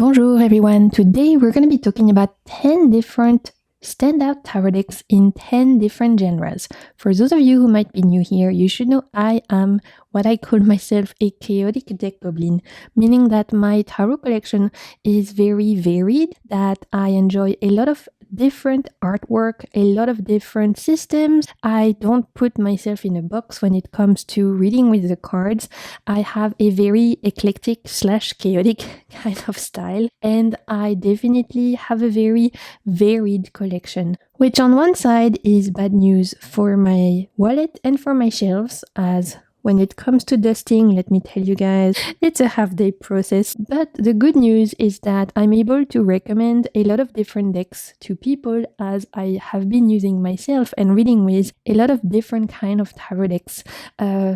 Bonjour everyone, today we're going to be talking about 10 different standout tarot decks in 10 different genres. For those of you who might be new here, you should know I am what I call myself a chaotic deck goblin, meaning that my tarot collection is very varied, that I enjoy a lot of different artwork, a lot of different systems. I don't put myself in a box when it comes to reading with the cards. I have a very eclectic / chaotic kind of style, and I definitely have a very varied collection, which on one side is bad news for my wallet and for my shelves, as when it comes to dusting, let me tell you guys, it's a half-day process. But the good news is that I'm able to recommend a lot of different decks to people, as I have been using myself and reading with a lot of different kind of tarot decks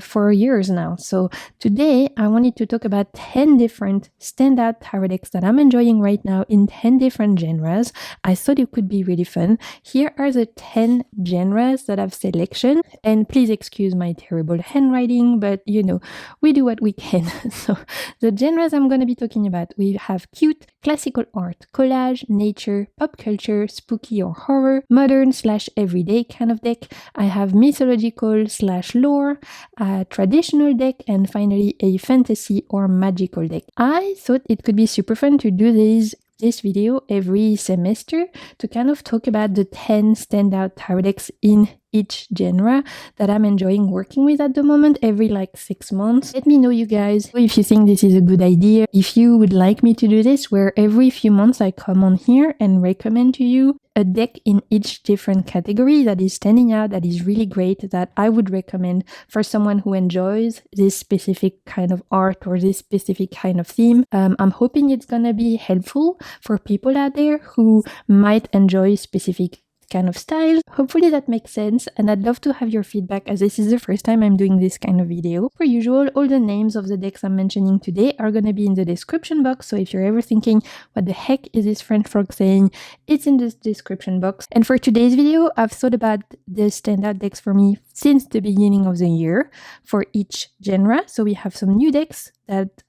for years now. So today I wanted to talk about 10 different standout tarot decks that I'm enjoying right now in 10 different genres. I thought it could be really fun. Here are the 10 genres that I've selected, and please excuse my terrible handwriting, but you know, we do what we can. So the genres I'm going to be talking about, we have cute, classical art, collage, nature, pop culture, spooky or horror, modern / everyday kind of deck. I have mythological / lore, a traditional deck, and finally a fantasy or magical deck. I thought it could be super fun to do this video every semester to kind of talk about the 10 standout tarot decks in each genre that I'm enjoying working with at the moment every 6 months. Let me know, you guys, if you think this is a good idea. If you would like me to do this, where every few months I come on here and recommend to you a deck in each different category that is standing out, that is really great, that I would recommend for someone who enjoys this specific kind of art or this specific kind of theme. I'm hoping it's gonna be helpful for people out there who might enjoy specific kind of style. Hopefully that makes sense, and I'd love to have your feedback, as this is the first time I'm doing this kind of video. Per usual, all the names of the decks I'm mentioning today are going to be in the description box, so if you're ever thinking what the heck is this French frog saying, it's in the description box. And for today's video, I've thought about the standout decks for me since the beginning of the year for each genre. So we have some new decks that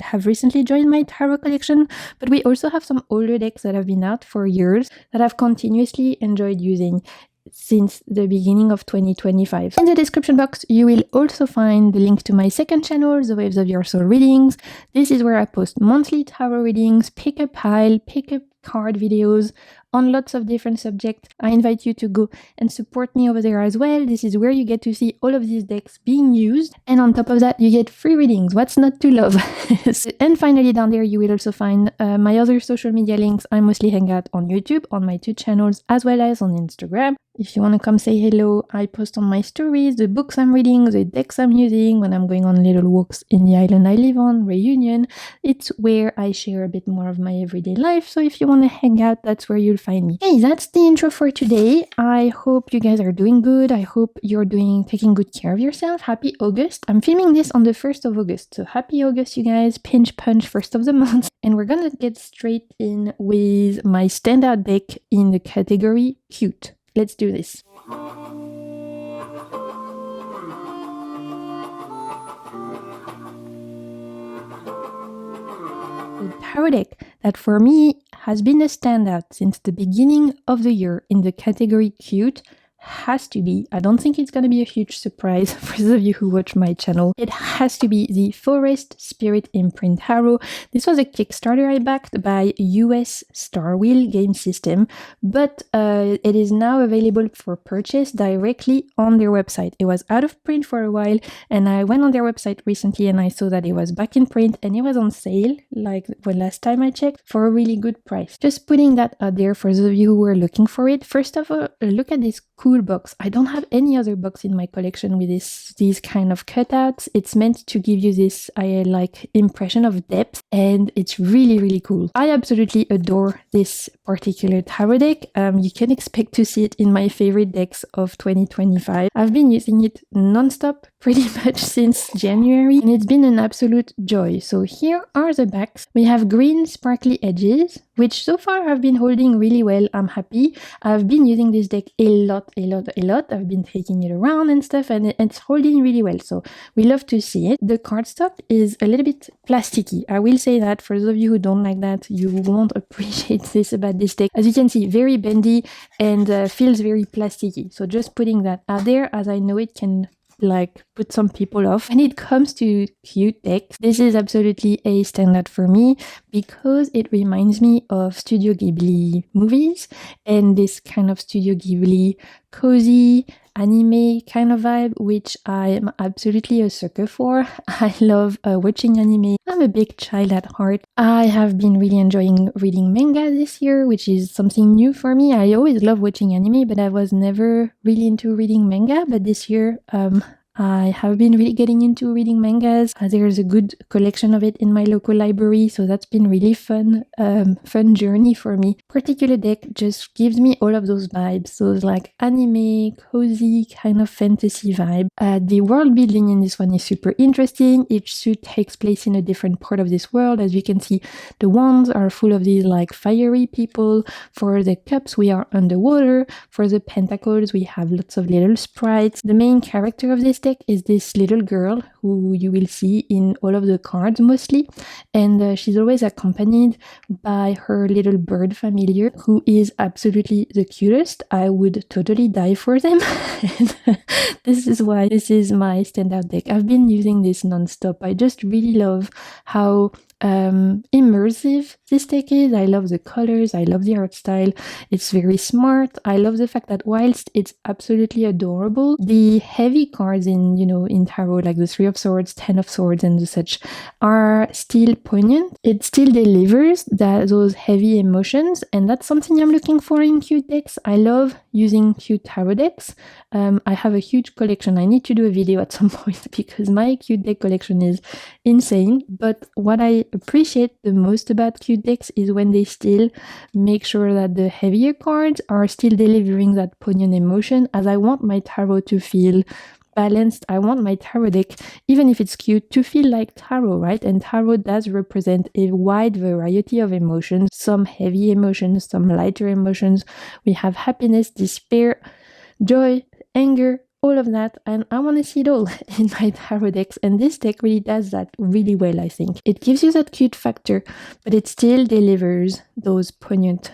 have recently joined my tarot collection, but we also have some older decks that have been out for years that I've continuously enjoyed using since the beginning of 2025. In the description box, you will also find the link to my second channel, The Waves of Your Soul Readings. This is where I post monthly tarot readings, pick a pile, pick a card videos on lots of different subjects. I invite you to go and support me over there as well. This is where you get to see all of these decks being used, and on top of that you get free readings. What's not to love? And finally, down there you will also find my other social media links. I mostly hang out on YouTube on my 2 channels, as well as on Instagram. If you want to come say hello, I post on my stories the books I'm reading, the decks I'm using when I'm going on little walks in the island I live on, Reunion. It's where I share a bit more of my everyday life, so if you want to hang out, that's where you'll find me. Hey, that's the intro for today. I hope you guys are doing good. I hope you're taking good care of yourself. Happy August. I'm filming this on the 1st of August, so happy August, you guys. Pinch punch, first of the month. And we're gonna get straight in with my standout deck in the category cute. Let's do this. The tarot deck that for me has been a standout since the beginning of the year in the category cute has to be, I don't think it's going to be a huge surprise for those of you who watch my channel, it has to be the Forest Spirit Imprint Tarot. This was a Kickstarter I backed by US Star Wheel game system, but it is now available for purchase directly on their website. It was out of print for a while, and I went on their website recently and I saw that it was back in print and it was on sale, like the last time I checked, for a really good price. Just putting that out there for those of you who are looking for it. First of all, look at this cool box. I don't have any other box in my collection with these kind of cutouts. It's meant to give you this impression of depth, and it's really, really cool. I absolutely adore this particular tarot deck. You can expect to see it in my favorite decks of 2025. I've been using it non-stop pretty much since January, and it's been an absolute joy. So here are the backs. We have green sparkly edges, which so far have been holding really well. I'm happy. I've been using this deck a lot. I've been taking it around and stuff, and it's holding really well. So we love to see it. The cardstock is a little bit plasticky. I will say that for those of you who don't like that, you won't appreciate this about this deck. As you can see, very bendy and feels very plasticky. So just putting that out there, as I know it can like put some people off. When it comes to cute decks, this is absolutely a standout for me because it reminds me of Studio Ghibli movies and this kind of Studio Ghibli cozy anime kind of vibe, which I'm absolutely a sucker for. I love watching anime. I'm a big child at heart. I have been really enjoying reading manga this year, which is something new for me. I always love watching anime, but I was never really into reading manga. But this year, I have been really getting into reading mangas. There's a good collection of it in my local library, so that's been really fun journey for me. Particular deck just gives me all of those vibes, those like anime, cozy kind of fantasy vibe. The world building in this one is super interesting. Each suit takes place in a different part of this world. As you can see, the wands are full of these like fiery people. For the cups, we are underwater. For the pentacles, we have lots of little sprites. The main character of this deck is this little girl who you will see in all of the cards mostly, and she's always accompanied by her little bird familiar who is absolutely the cutest. I would totally die for them. This is why this is my standout deck. I've been using this non-stop. I just really love how immersive this deck is. I love the colors, I love the art style. It's very smart. I love the fact that whilst it's absolutely adorable, the heavy cards in tarot, like the 3 of Swords, 10 of Swords and such, are still poignant. It still delivers those heavy emotions, and that's something I'm looking for in cute decks. I love using cute tarot decks. I have a huge collection. I need to do a video at some point because my cute deck collection is insane. But what I appreciate the most about cute decks is when they still make sure that the heavier cards are still delivering that poignant emotion, as I want my tarot to feel balanced. I want my tarot deck, even if it's cute, to feel like tarot, right? And tarot does represent a wide variety of emotions, some heavy emotions, some lighter emotions. We have happiness, despair, joy, anger, all of that, and I want to see it all in my tarot decks, and this deck really does that really well, I think. It gives you that cute factor, but it still delivers those poignant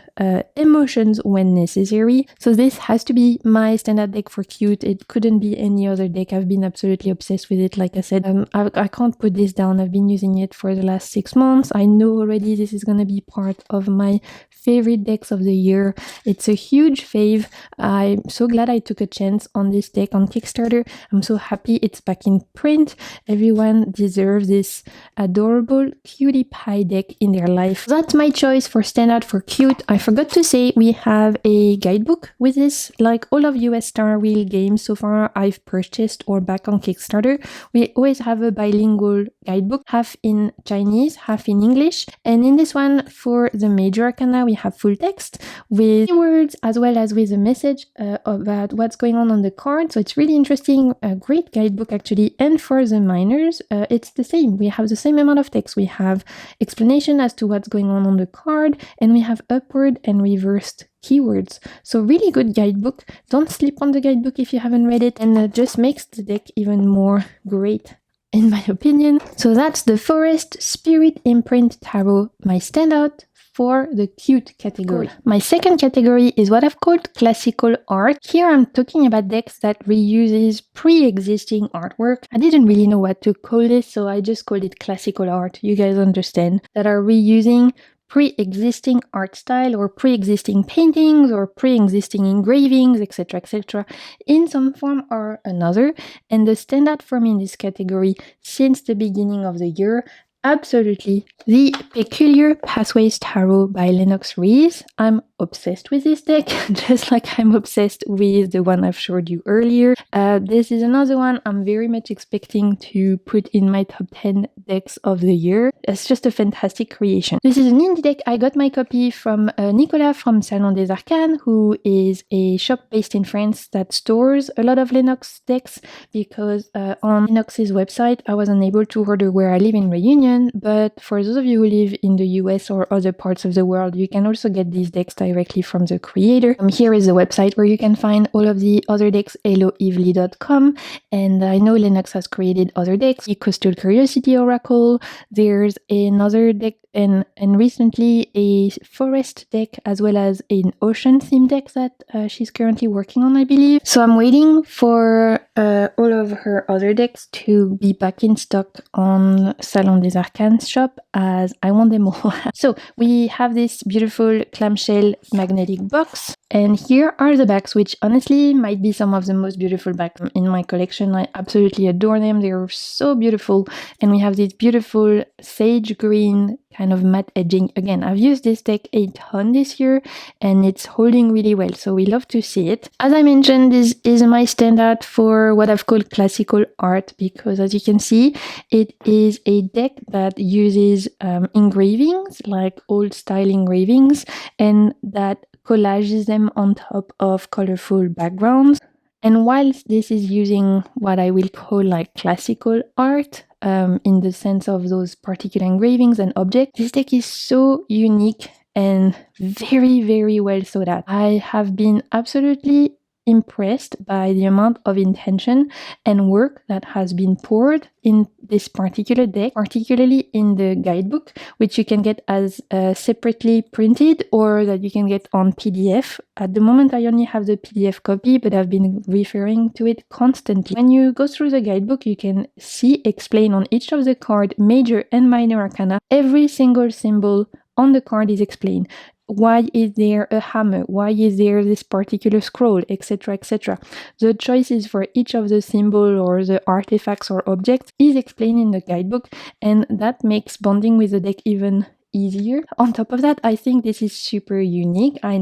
emotions when necessary. So this has to be my standard deck for cute. It couldn't be any other deck. I've been absolutely obsessed with it. Like I said, I can't put this down. I've been using it for the last 6 months. I know already this is going to be part of my favorite decks of the year. It's a huge fave. I'm so glad I took a chance on this deck on Kickstarter. I'm so happy it's back in print. Everyone deserves this adorable cutie pie deck in their life. That's my choice for standout for cute. I forgot to say we have a guidebook with this. Like all of US Star Wheel games so far I've purchased or back on Kickstarter, we always have a bilingual guidebook, half in Chinese, half in English. And in this one, for the major arcana, we have full text with words as well as with a message about what's going on the card. So it's really interesting, a great guidebook actually. And for the minors, it's the same. We have the same amount of text. We have explanation as to what's going on the card, and we have upward and reversed keywords. So really good guidebook. Don't sleep on the guidebook if you haven't read it, and just makes the deck even more great, in my opinion. So that's the Forest Spirit Imprint Tarot, my standout for the cute category. My second category is what I've called classical art. Here I'm talking about decks that reuses pre-existing artwork. I didn't really know what to call this, so I just called it classical art. You guys understand. That are reusing pre-existing art style or pre-existing paintings or pre-existing engravings, etc., in some form or another. And the standout for me in this category since the beginning of the year, absolutely, the Peculiar Pathways Tarot by Lennox Rees. I'm obsessed with this deck, just like I'm obsessed with the one I've showed you earlier. This is another one I'm very much expecting to put in my top 10 decks of the year. It's just a fantastic creation. This is an indie deck. I got my copy from Nicolas from Salon des Arcanes, who is a shop based in France that stores a lot of Lennox decks, because on Lennox's website I was unable to order where I live in Réunion, but for those of you who live in the US or other parts of the world, you can also get these decks directly from the creator. Here is the website where you can find all of the other decks, helloevely.com, and I know Lennox has created other decks, the Coastal Curiosity Oracle, there's another deck and recently a forest deck, as well as an ocean theme deck that she's currently working on, I believe. So I'm waiting for all of her other decks to be back in stock on Salon des Arcanes shop, as I want them all. So we have this beautiful clamshell magnetic box, and here are the backs, which honestly might be some of the most beautiful backs in my collection. I absolutely adore them. They're so beautiful. And we have this beautiful sage green kind of matte edging. Again, I've used this deck a ton this year and it's holding really well, so we love to see it. As I mentioned, this is my standout for what I've called classical art, because as you can see, it is a deck that uses engravings, like old style engravings, and that collages them on top of colorful backgrounds. And whilst this is using what I will call like classical art, in the sense of those particular engravings and objects, this deck is so unique and very, very well thought out. I have been absolutely impressed by the amount of intention and work that has been poured in this particular deck, particularly in the guidebook, which you can get as separately printed or that you can get on PDF. At the moment, I only have the PDF copy, but I've been referring to it constantly. When you go through the guidebook, you can see explain on each of the card, major and minor arcana, every single symbol on the card is explained. Why is there a hammer? Why is there this particular scroll, etc., etc.? The choices for each of the symbol or the artifacts or objects is explained in the guidebook, and that makes bonding with the deck even easier. On top of that, I think this is super unique. I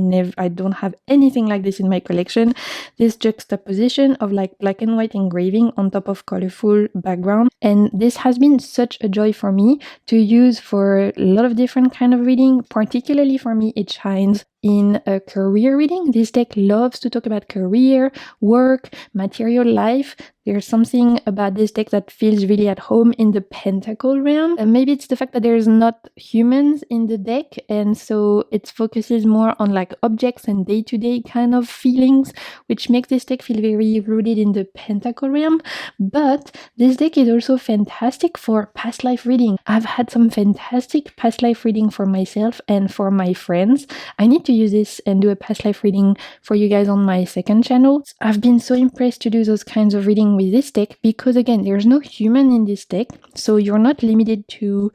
don't have anything like this in my collection. This juxtaposition of like black and white engraving on top of colorful background, and this has been such a joy for me to use for a lot of different kind of reading. Particularly for me, it shines in a career reading. This deck loves to talk about career, work, material life. There's something about this deck that feels really at home in the pentacle realm. And maybe it's the fact that there's not humans in the deck, and so it focuses more on like objects and day-to-day kind of feelings, which makes this deck feel very rooted in the pentacle realm. But this deck is also fantastic for past life reading. I've had some fantastic past life reading for myself and for my friends. I need to use this and do a past life reading for you guys on my second channel. I've been so impressed to do those kinds of reading with this deck, because again, there's no human in this deck, so you're not limited to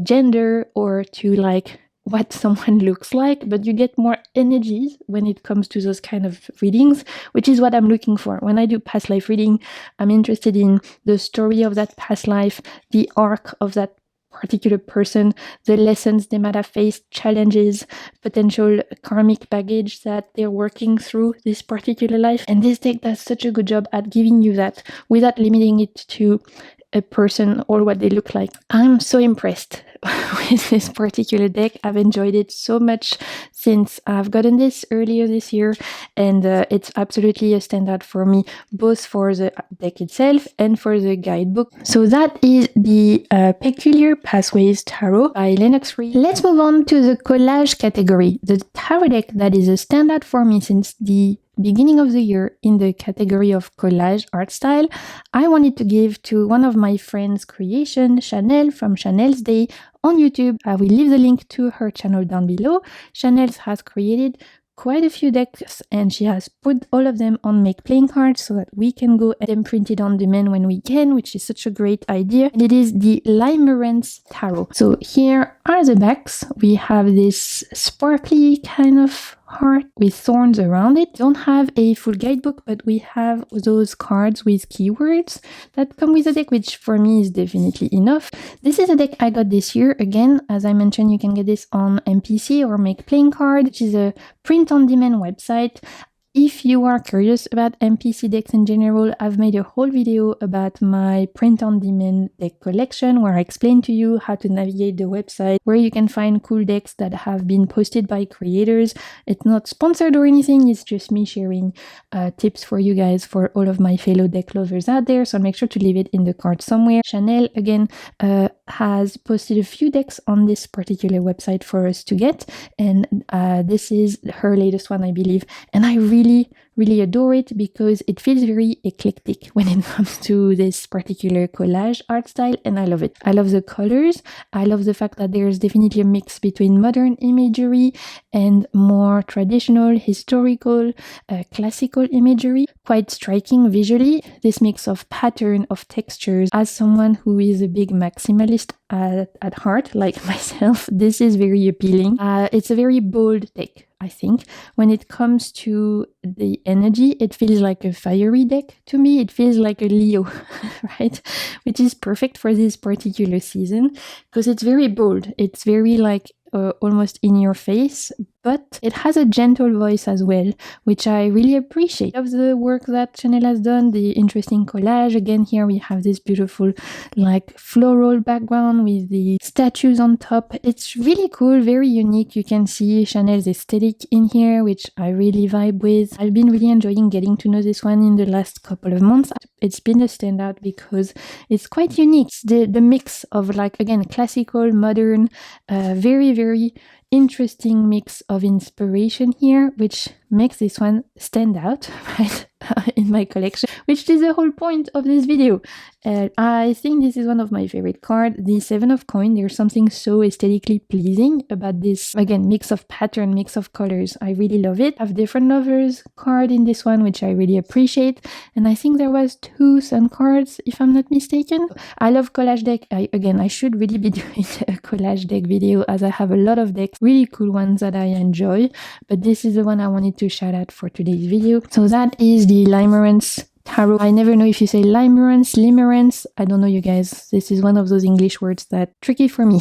gender or to like what someone looks like, but you get more energies when it comes to those kind of readings, which is what I'm looking for. When I do past life reading, I'm interested in the story of that past life, the arc of that particular person, the lessons they might have faced, challenges, potential karmic baggage that they're working through this particular life. And this deck does such a good job at giving you that without limiting it to a person or what they look like. I'm so impressed with this particular deck. I've enjoyed it so much since I've gotten this earlier this year, and it's absolutely a standout for me, both for the deck itself and for the guidebook. So that is the Peculiar Pathways Tarot by Lennox Reed. Let's move on to the collage category, the tarot deck that is a standout for me since the beginning of the year in the category of collage art style. I wanted to give to one of my friends' creation, Chanel from Chanel's Day on YouTube. I will leave the link to her channel down below. Chanel has created quite a few decks and she has put all of them on make playing cards so that we can go and print it on demand when we can, which is such a great idea. And it is the Limerence Tarot. So here are the backs. We have this sparkly kind of heart with thorns around it. Don't have a full guidebook, but we have those cards with keywords that come with the deck, which for me is definitely enough. This is a deck I got this year. Again, as I mentioned, you can get this on MPC or Make Playing Card, which is a print-on-demand website. If you are curious about MPC decks in general, I've made a whole video about my print-on-demand deck collection where I explain to you how to navigate the website, where you can find cool decks that have been posted by creators. It's not sponsored or anything, it's just me sharing tips for you guys, for all of my fellow deck lovers out there, so I'll make sure to leave it in the card somewhere. Chanel, again, has posted a few decks on this particular website for us to get, and this is her latest one, I believe, and I really adore it because it feels very eclectic when it comes to this particular collage art style, and I love it. I love the colors. I love the fact that there's definitely a mix between modern imagery and more traditional, historical, classical imagery. Quite striking visually, this mix of pattern, of textures. As someone who is a big maximalist at heart, like myself, this is very appealing. It's a very bold deck, I think. When it comes to the energy, it feels like a fiery deck to me. It feels like a Leo, right? Which is perfect for this particular season because it's very bold. It's very like almost in your face, but it has a gentle voice as well, which I really appreciate. I love the work that Chanel has done, the interesting collage. Again, here we have this beautiful like floral background with the statues on top. It's really cool, very unique. You can see Chanel's aesthetic in here, which I really vibe with. I've been really enjoying getting to know this one in the last couple of months. It's been a standout because it's quite unique. The mix of like, again, classical, modern, very interesting mix of inspiration here, which makes this one stand out, right, in my collection, which is the whole point of this video. I think this is one of my favorite cards, the Seven of Coins. There's something so aesthetically pleasing about this, again, mix of pattern, mix of colors. I really love it. I have different lovers card in this one, which I really appreciate, and I think there was 2 sun cards, if I'm not mistaken. I love collage deck. I should really be doing a collage deck video, as I have a lot of decks, really cool ones that I enjoy, but this is the one I wanted to shout out for today's video. So that is the Limerence Tarot. I never know if you say Limerence. I don't know, you guys. This is one of those English words that tricky for me.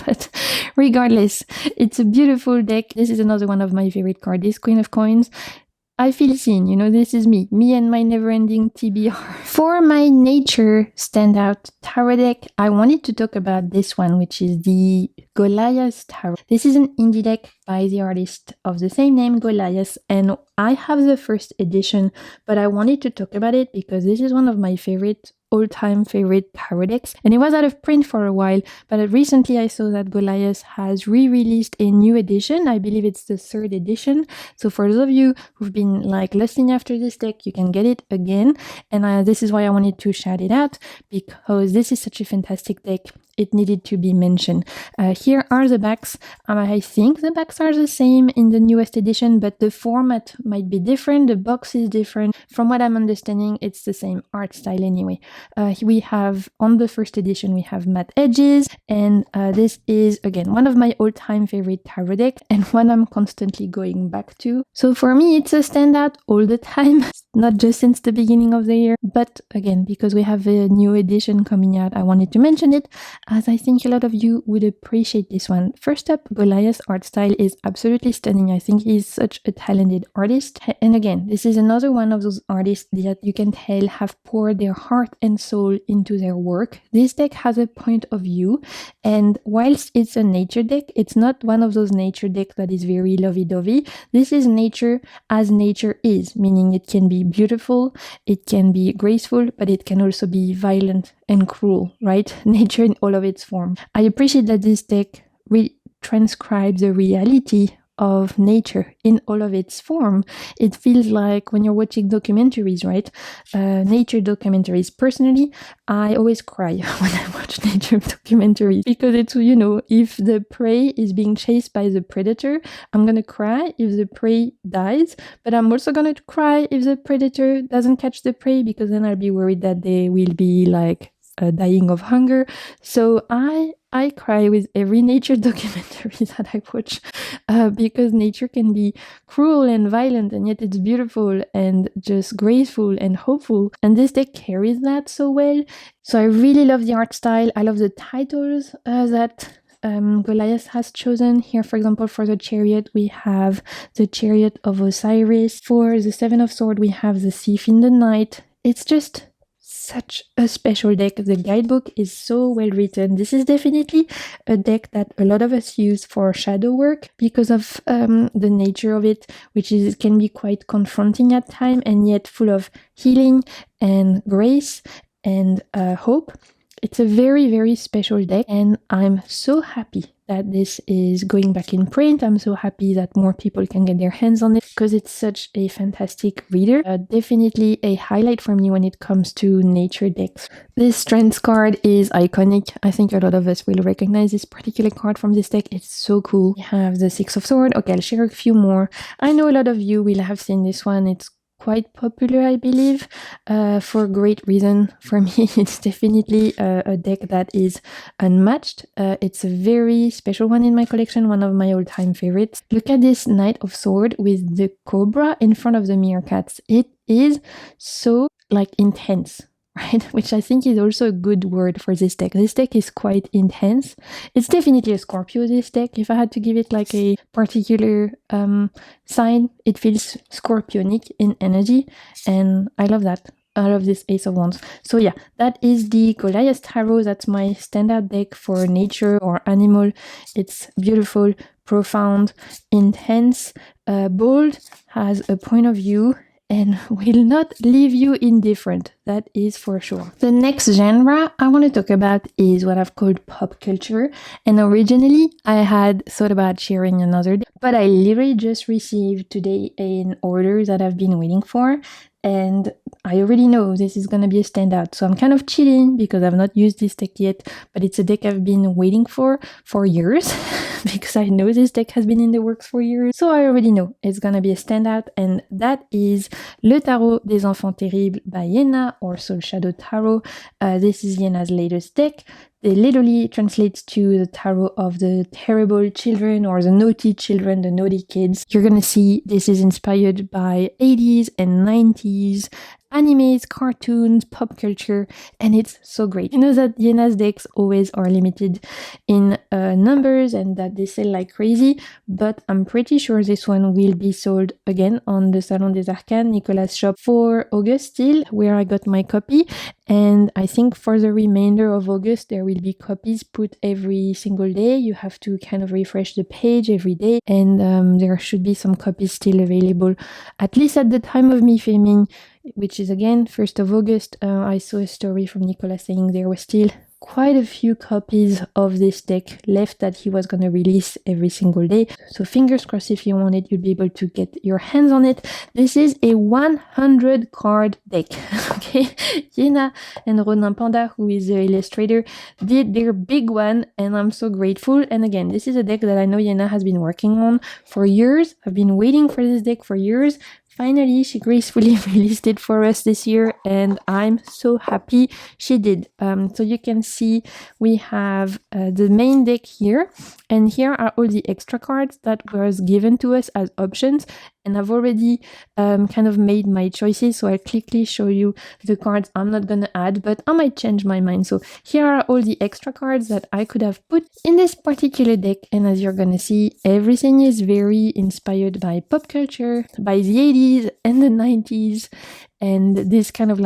but regardless, it's a beautiful deck. This is another one of my favorite cards. This Queen of Coins. I feel seen, you know, this is me and my never-ending TBR. For my nature standout tarot deck, I wanted to talk about this one, which is the Goliath Tarot. This is an indie deck by the artist of the same name, Goliath, and I have the first edition, but I wanted to talk about it because this is one of my all-time favorite tarot decks, and it was out of print for a while, but recently I saw that Goliath has re-released a new edition. I believe it's the 3rd edition, so for those of you who've been like lusting after this deck, you can get it again, and this is why I wanted to shout it out, because this is such a fantastic deck. It needed to be mentioned. Here are the backs. I think the backs are the same in the newest edition, but the format might be different. The box is different. From what I'm understanding, it's the same art style anyway. We have, on the 1st edition, we have matte edges, and this is, again, one of my all-time favorite tarot deck, and one I'm constantly going back to. So for me, it's a standout all the time, not just since the beginning of the year, but again, because we have a new edition coming out, I wanted to mention it, as I think a lot of you would appreciate this one. First up, Goliath's art style is absolutely stunning. I think he's such a talented artist. And again, this is another one of those artists that you can tell have poured their heart and soul into their work. This deck has a point of view, and whilst it's a nature deck, it's not one of those nature decks that is very lovey-dovey. This is nature as nature is, meaning it can be beautiful, it can be graceful, but it can also be violent and cruel, right? Nature in all of its form. I appreciate that this deck transcribes the reality of nature in all of its form. It feels like when you're watching documentaries, right? Nature documentaries. Personally, I always cry when I watch nature documentaries because it's, you know, if the prey is being chased by the predator, I'm gonna cry if the prey dies, but I'm also gonna cry if the predator doesn't catch the prey, because then I'll be worried that they will be like dying of hunger. So I cry with every nature documentary that I watch because nature can be cruel and violent, and yet it's beautiful and just graceful and hopeful. And this deck carries that so well. So I really love the art style. I love the titles that Goliath has chosen. Here, for example, for the Chariot, we have the Chariot of Osiris. For the Seven of Swords, we have the Thief in the Night. It's just such a special deck. The guidebook is so well written. This is definitely a deck that a lot of us use for shadow work because of the nature of it, which is can be quite confronting at times and yet full of healing and grace and hope. It's a very, very special deck, and I'm so happy that this is going back in print. I'm so happy that more people can get their hands on it because it's such a fantastic reader. Definitely a highlight for me when it comes to nature decks. This Strength card is iconic. I think a lot of us will recognize this particular card from this deck. It's so cool. We have the Six of Swords. Okay, I'll share a few more. I know a lot of you will have seen this one. It's quite popular, I believe, for great reason. For me, it's definitely a deck that is unmatched. It's a very special one in my collection, one of my all-time favorites. Look at this Knight of Sword with the Cobra in front of the Meerkats. It is so intense, right? Which I think is also a good word for this deck. This deck is quite intense. It's definitely a Scorpio, this deck. If I had to give it a particular sign, it feels Scorpionic in energy, and I love that. I love this Ace of Wands. So yeah, that is the Goliath Tarot. That's my standard deck for nature or animal. It's beautiful, profound, intense, bold, has a point of view, and will not leave you indifferent. That is for sure. The next genre I want to talk about is what I've called pop culture. And originally I had thought about sharing another day, but I literally just received today an order that I've been waiting for. And I already know this is going to be a standout. So I'm kind of chilling because I've not used this deck yet, but it's a deck I've been waiting for years because I know this deck has been in the works for years. So I already know it's going to be a standout, and that is Le Tarot des Enfants Terribles by Yena, or Soul Shadow Tarot. This is Yena's latest deck. It literally translates to the tarot of the terrible children, or the naughty children, the naughty kids. You're gonna see this is inspired by 80s and 90s animes, cartoons, pop culture, and it's so great. You know that Yena's decks always are limited in numbers and that they sell like crazy, but I'm pretty sure this one will be sold again on the Salon des Arcanes Nicolas shop for August still, where I got my copy. And I think for the remainder of August, there will be copies put every single day. You have to kind of refresh the page every day, and there should be some copies still available, at least at the time of me filming, which is again 1st of August. I saw a story from Nicolas saying there were still quite a few copies of this deck left that he was going to release every single day. So fingers crossed, if you want it, you'll be able to get your hands on it. This is a 100 card deck. Okay, Yena and Ronin Panda, who is the illustrator, did their big one, and I'm so grateful. And again, this is a deck that I know Yena has been working on for years. I've been waiting for this deck for years. Finally, she gracefully released it for us this year, and I'm so happy she did. So you can see we have the main deck here, and here are all the extra cards that was given to us as options. And I've already kind of made my choices, so I'll quickly show you the cards I'm not gonna add, but I might change my mind. So here are all the extra cards that I could have put in this particular deck, and as you're gonna see, everything is very inspired by pop culture, by the 80s and the 90s, and this kind of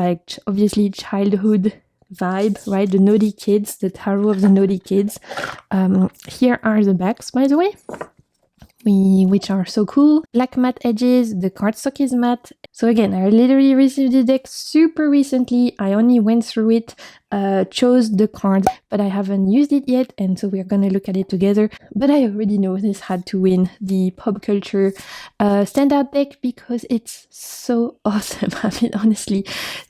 obviously childhood vibe, right? The naughty kids, the tarot of the naughty kids. Here are the backs, by the way, which are so cool. Black matte edges, the cardstock is matte. So again, I literally received the deck super recently. I only went through it, chose the cards, but I haven't used it yet, and so we're gonna look at it together. But I already know this had to win the pop culture standout deck because it's so awesome. I mean, honestly,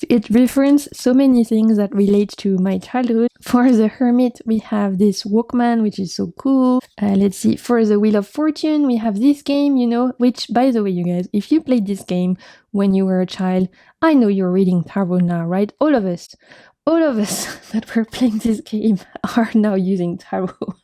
it references so many things that relate to my childhood. For the Hermit, we have this Walkman, which is so cool. Let's see, for the Wheel of Fortune, we have this game, which, by the way, you guys, if you played this game when you were a child, I know you're reading tarot now, right? All of us. all of us that were playing this game are now using tarot.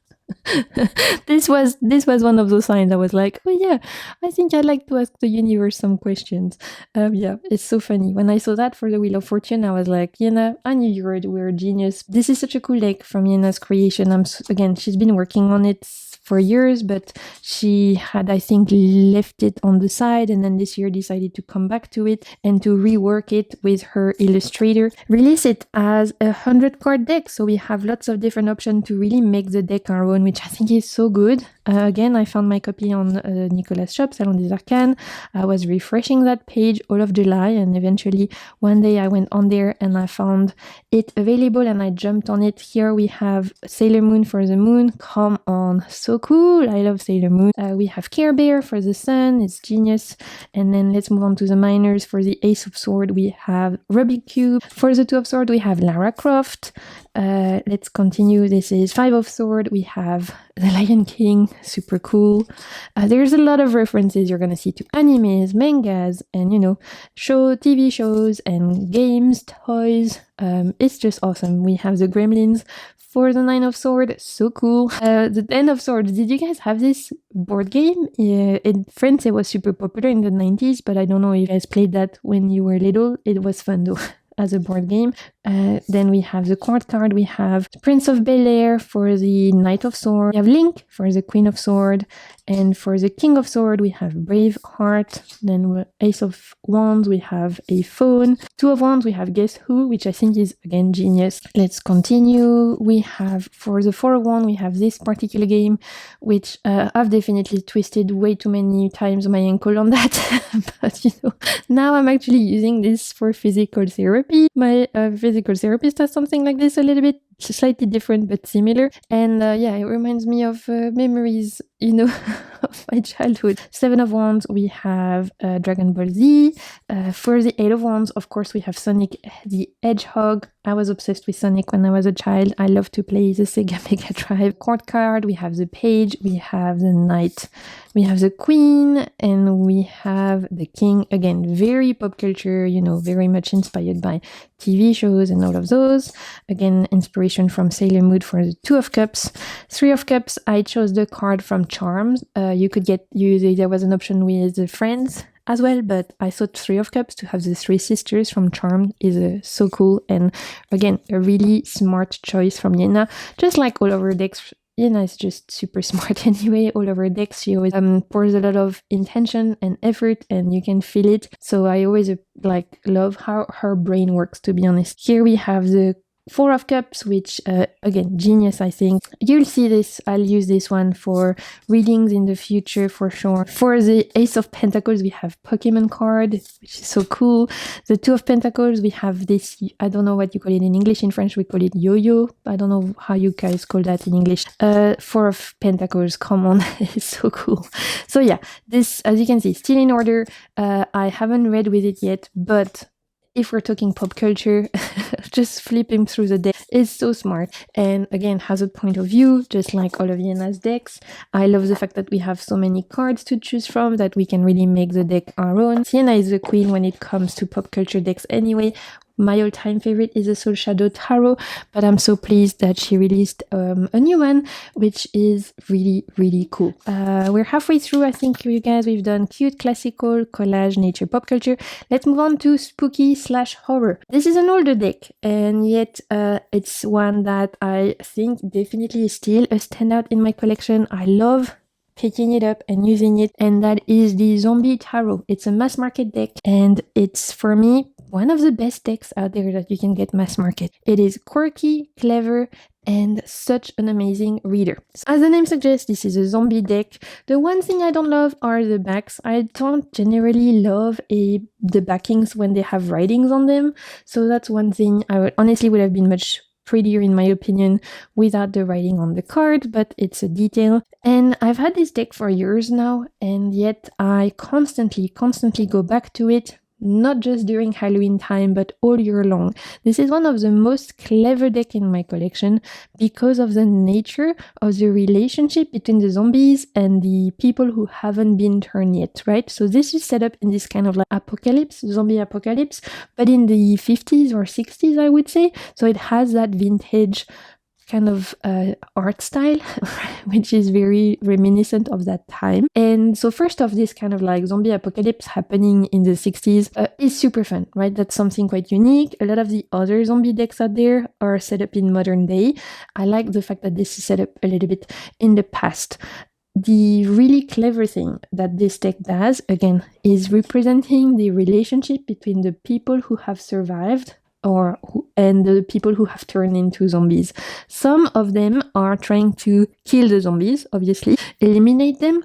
This was one of those signs. I was like, oh yeah, I think I'd like to ask the universe some questions. Yeah, it's so funny. When I saw that for the Wheel of Fortune, I was like, Yena, I knew you were a genius. This is such a cool deck from Yena's creation. Again, she's been working on it for years, but she had, I think, left it on the side, and then this year decided to come back to it and to rework it with her illustrator. Release it as a 100-card deck, so we have lots of different options to really make the deck our own, which I think is so good. Again, I found my copy on Nicolas' shop, Salon des Arcanes. I was refreshing that page all of July, and eventually one day I went on there and I found it available and I jumped on it. Here we have Sailor Moon for the moon. Come on, so cool. I love Sailor Moon. We have Care Bear for the sun. It's genius. And then let's move on to the minors. For the Ace of Sword, we have Rubik Cube. For the Two of Sword, we have Lara Croft. Let's continue. This is Five of Sword. We have The Lion King. Super cool. There's a lot of references you're gonna see to animes, mangas, and TV shows and games, toys. It's just awesome. We have the Gremlins for the Nine of Swords. So cool. The Ten of Swords. Did you guys have this board game? In France, it was super popular in the 90s, but I don't know if you guys played that when you were little. It was fun though. As a board game. Then we have the court card. We have the Prince of Bel-Air for the Knight of Sword. We have Link for the Queen of Sword. And for the King of Sword, we have Brave Heart. Then Ace of Wands, we have a phone. Two of Wands, we have Guess Who, which I think is, again, genius. Let's continue. We have, for the Four of Wands, we have this particular game, which I've definitely twisted way too many times my ankle on that. But, now I'm actually using this for physical therapy. My physical therapist has something like this, a little bit slightly different but similar, and yeah, it reminds me of memories of my childhood. Seven of Wands, we have Dragon Ball Z. For the Eight of Wands, of course, we have Sonic the Hedgehog. I was obsessed with Sonic when I was a child. I love to play the Sega Mega Drive. Court card, we have the Page, we have the Knight, we have the Queen, and we have the King. Again, very pop culture, very much inspired by TV shows and all of those. Again, inspiration from Sailor Moon for the Two of Cups. Three of Cups, I chose the card from Charms. You could there was an option with the Friends as well, but I thought Three of Cups, to have the three sisters from Charm, is so cool, and again, a really smart choice from Yena. Just like all of her decks, Yena is just super smart anyway. All of her decks, she always pours a lot of intention and effort, and you can feel it. So I always love how her brain works, to be honest. Here we have the Four of Cups, which, again, genius, I think. You'll see this. I'll use this one for readings in the future, for sure. For the Ace of Pentacles, we have Pokemon card, which is so cool. The Two of Pentacles, we have this, I don't know what you call it in English. In French, we call it yo-yo. I don't know how you guys call that in English. Four of Pentacles, come on. It's so cool. So yeah, this, as you can see, still in order. I haven't read with it yet, but if we're talking pop culture, just flipping through the deck is so smart. And again, has a point of view, just like all of Yena's decks. I love the fact that we have so many cards to choose from, that we can really make the deck our own. Yena is the queen when it comes to pop culture decks anyway. My all-time favorite is the Soul Shadow Tarot, but I'm so pleased that she released a new one, which is really, really cool. We're halfway through, I think, you guys. We've done cute, classical, collage, nature, pop culture. Let's move on to spooky/horror. This is an older deck, and yet it's one that I think definitely is still a standout in my collection. I love picking it up and using it, and that is the Zombie Tarot. It's a mass market deck, and it's, for me, one of the best decks out there that you can get mass market. It is quirky, clever, and such an amazing reader. As the name suggests, this is a zombie deck. The one thing I don't love are the backs. I don't generally love the backings when they have writings on them, so that's one thing. I honestly would have been much prettier, in my opinion, without the writing on the card, but it's a detail. And I've had this deck for years now, and yet I constantly go back to it. not just during Halloween time, but all year long. This is one of the most clever decks in my collection because of the nature of the relationship between the zombies and the people who haven't been turned yet, right? So this is set up in this kind of like apocalypse, zombie apocalypse, but in the 50s or 60s, I would say. So it has that vintage kind of art style, which is very reminiscent of that time. And so first off, this kind of like zombie apocalypse happening in the 60s is super fun, right? That's something quite unique. A lot of the other zombie decks out there are set up in modern day. I like the fact that this is set up a little bit in the past. The really clever thing that this deck does, again, is representing the relationship between the people who have survived and the people who have turned into zombies. Some of them are trying to kill the zombies, obviously, eliminate them.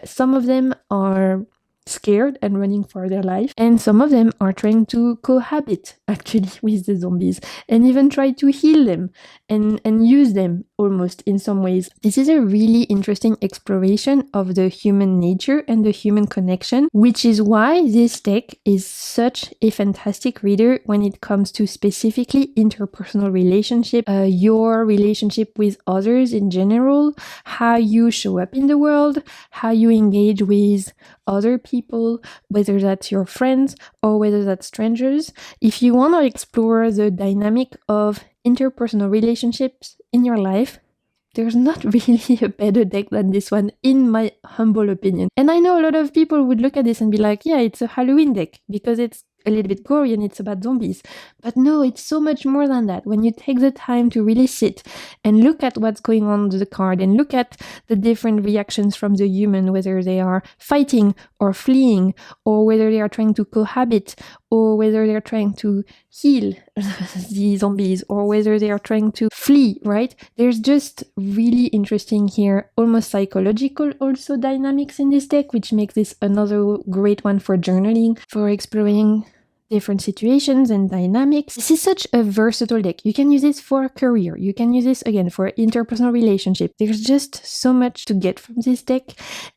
Some of them are scared and running for their life, and some of them are trying to cohabit actually with the zombies and even try to heal them and use them almost in some ways. This is a really interesting exploration of the human nature and the human connection, which is why this deck is such a fantastic reader when it comes to specifically interpersonal relationship, your relationship with others in general, how you show up in the world, how you engage with other people, whether that's your friends or whether that's strangers. If you want to explore the dynamic of interpersonal relationships in your life, there's not really a better deck than this one, in my humble opinion. And I know a lot of people would look at this and be like, yeah, it's a Halloween deck because it's a little bit gory and it's about zombies. But no, it's so much more than that. When you take the time to really sit and look at what's going on with the card and look at the different reactions from the human, whether they are fighting or fleeing, or whether they are trying to cohabit, or whether they're trying to heal the zombies, or whether they are trying to flee, right? There's just really interesting here, almost psychological also dynamics in this deck, which makes this another great one for journaling, for exploring different situations and dynamics. This is such a versatile deck. You can use this for a career. You can use this, again, for interpersonal relationship. There's just so much to get from this deck,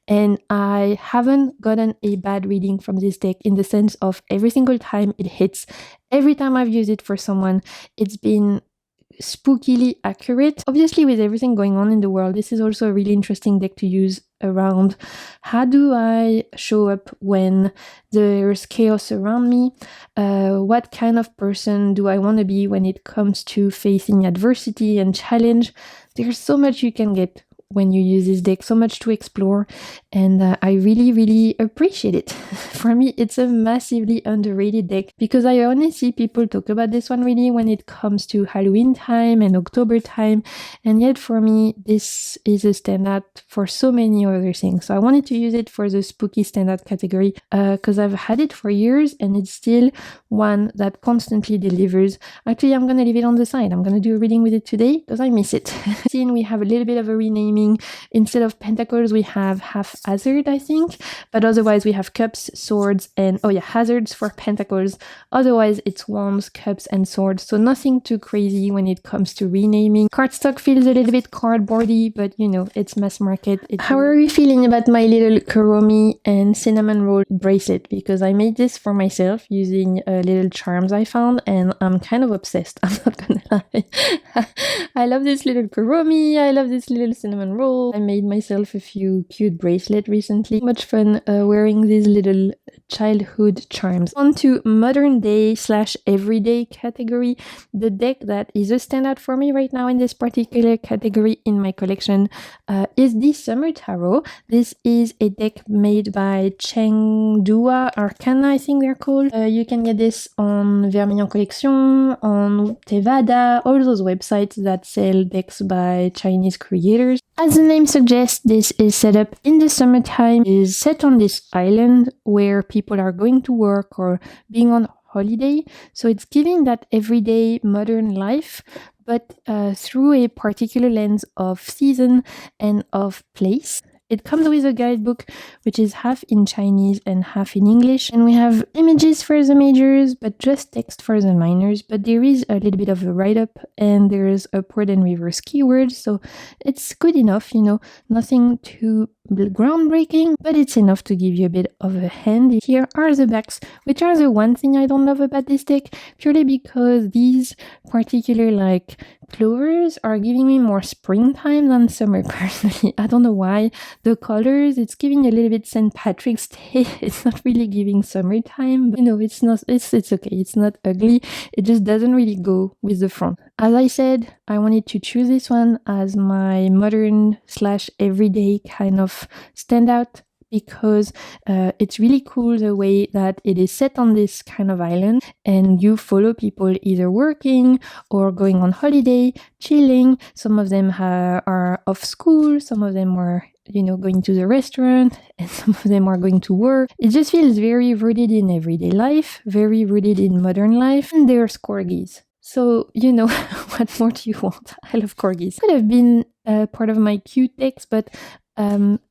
and I haven't gotten a bad reading from this deck in the sense of every single time it hits. Every time I've used it for someone, it's been spookily accurate. Obviously, with everything going on in the world, this is also a really interesting deck to use around how do I show up when there's chaos around me? What kind of person do I want to be when it comes to facing adversity and challenge? There's so much you can get when you use this deck, so much to explore, and I really, really appreciate it. For me, it's a massively underrated deck because I only see people talk about this one really when it comes to Halloween time and October time, and yet for me, this is a standout for so many other things. So I wanted to use it for the spooky standout category because I've had it for years and it's still one that constantly delivers. Actually, I'm going to leave it on the side. I'm going to do a reading with it today because I miss it. We have a little bit of a renaming. Instead of pentacles, we have haphazard, I think, but otherwise we have cups, swords, and hazards for pentacles. Otherwise, it's wands, cups, and swords. So nothing too crazy when it comes to renaming. Cardstock feels a little bit cardboardy, but it's mass market. How are you feeling about my little kuromi and cinnamon roll bracelet? Because I made this for myself using little charms I found, and I'm kind of obsessed. I'm not gonna lie. I love this little kuromi. I love this little cinnamon roll. I made myself a few cute bracelets recently. Much fun wearing these little childhood charms. On to modern day / everyday category. The deck that is a standout for me right now in this particular category in my collection is the Summer Tarot. This is a deck made by Chengdua Arcana, I think they're called. You can get this on Vermilion Collection, on Tevada, all those websites that sell decks by Chinese creators. As the name suggests, this is set up in the summertime. It is set on this island where people are going to work or being on holiday. So it's giving that everyday modern life, but through a particular lens of season and of place. It comes with a guidebook, which is half in Chinese and half in English. And we have images for the majors, but just text for the minors. But there is a little bit of a write-up, and there is upward and reverse keywords. So it's good enough, nothing too groundbreaking, but it's enough to give you a bit of a hand. Here are the backs, which are the one thing I don't love about this deck, purely because these particular like clovers are giving me more springtime than summer personally. I don't know why. The colors, it's giving a little bit St. Patrick's Day. It's not really giving summertime, but it's not, it's okay. It's not ugly. It just doesn't really go with the front. As I said, I wanted to choose this one as my modern / everyday kind of standout because it's really cool the way that it is set on this kind of island and you follow people either working or going on holiday, chilling. Some of them are off school, some of them are going to the restaurant, and some of them are going to work. It just feels very rooted in everyday life, very rooted in modern life, and there's corgis. So, what more do you want? I love corgis. Could have been part of my cute decks, but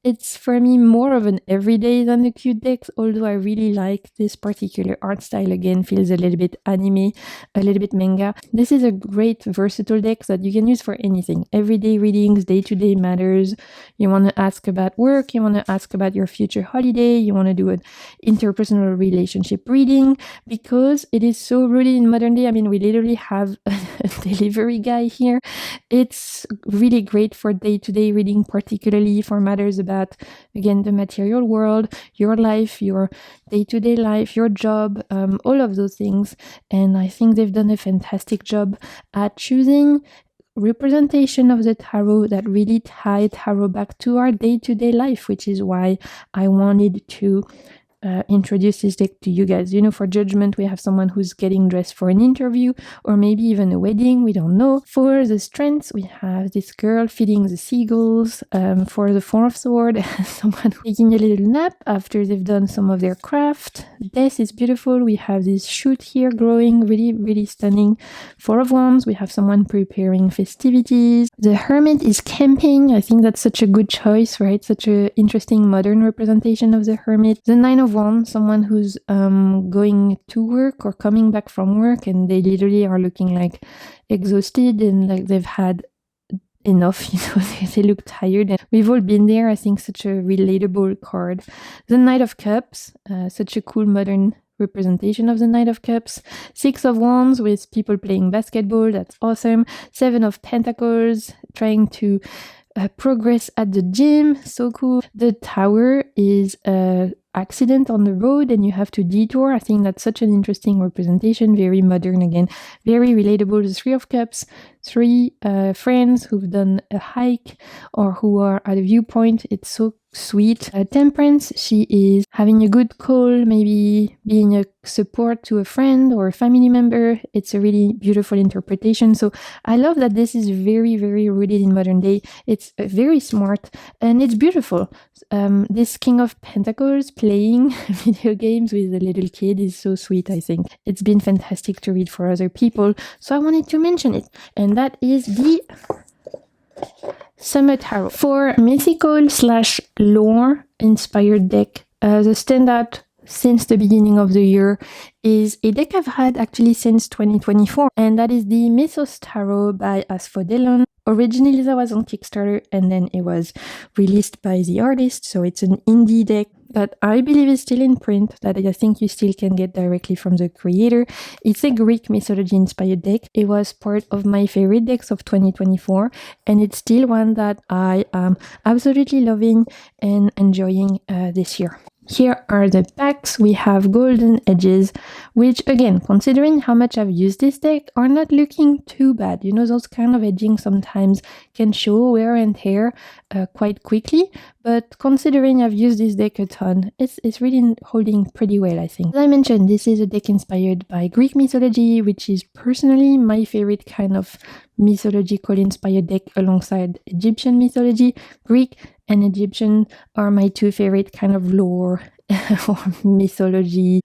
it's for me more of an everyday than the cute decks, although I really like this particular art style. Again, feels a little bit anime, a little bit manga. This is a great versatile deck that you can use for anything. Everyday readings, day-to-day matters. You want to ask about work, you want to ask about your future holiday, you want to do an interpersonal relationship reading, because it is so rooted in modern day. I mean, we literally have a delivery guy here. It's really great for day-to-day reading, particularly for matters about, again, the material world, your life, your day-to-day life, your job, all of those things. And I think they've done a fantastic job at choosing representation of the tarot that really tie tarot back to our day-to-day life, which is why I wanted to introduce this deck to you guys. For judgment, we have someone who's getting dressed for an interview or maybe even a wedding, we don't know. For the strengths, we have this girl feeding the seagulls. For the Four of Swords, someone taking a little nap after they've done some of their craft. Death is beautiful. We have this shoot here growing, really, really stunning. Four of Wands, we have someone preparing festivities. The Hermit is camping. I think that's such a good choice, right? Such an interesting modern representation of the Hermit. The Nine of Wands, someone who's going to work or coming back from work, and they literally are looking like exhausted and like they've had enough, they look tired, and we've all been there. I think such a relatable card. The Knight of Cups, such a cool modern representation of the Knight of Cups. Six of Wands with people playing basketball, that's awesome. Seven of Pentacles, trying to progress at the gym, so cool. The Tower is accident on the road and you have to detour. I think that's such an interesting representation, very modern again, very relatable. The Three of Cups, three friends who've done a hike or who are at a viewpoint. It's so sweet. Temperance, she is having a good call, maybe being a support to a friend or a family member. It's a really beautiful interpretation. So I love that this is very, very rooted in modern day. It's very smart and it's beautiful. This King of Pentacles playing video games with a little kid is so sweet, I think. It's been fantastic to read for other people, so I wanted to mention it. And that is the Summer Tarot. For mythical / lore inspired deck, the standout since the beginning of the year is a deck I've had actually since 2024, and that is the Mythos Tarot by Asphodel. Originally that was on Kickstarter and then it was released by the artist, so it's an indie deck that I believe is still in print, that I think you still can get directly from the creator. It's a Greek mythology inspired deck. It was part of my favorite decks of 2024 and it's still one that I am absolutely loving and enjoying this year. Here are the backs. We have golden edges, which again, considering how much I've used this deck, are not looking too bad. Those kind of edging sometimes can show wear and tear quite quickly, but considering I've used this deck a ton, it's really holding pretty well, I think. As I mentioned, this is a deck inspired by Greek mythology, which is personally my favorite kind of mythological inspired deck alongside Egyptian mythology. Greek and Egyptian are my two favorite kind of lore or mythology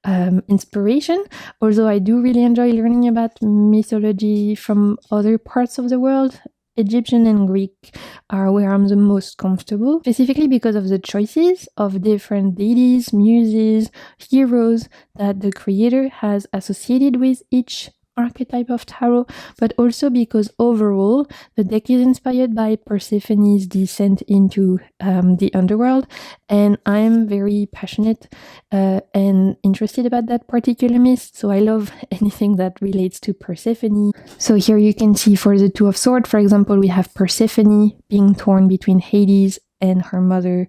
inspiration, although I do really enjoy learning about mythology from other parts of the world. Egyptian and Greek are where I'm the most comfortable, specifically because of the choices of different deities, muses, heroes that the creator has associated with each archetype of tarot, but also because overall the deck is inspired by Persephone's descent into the underworld, and I'm very passionate and interested about that particular myth, so I love anything that relates to Persephone. So here you can see for the Two of Swords, for example, we have Persephone being torn between Hades and her mother,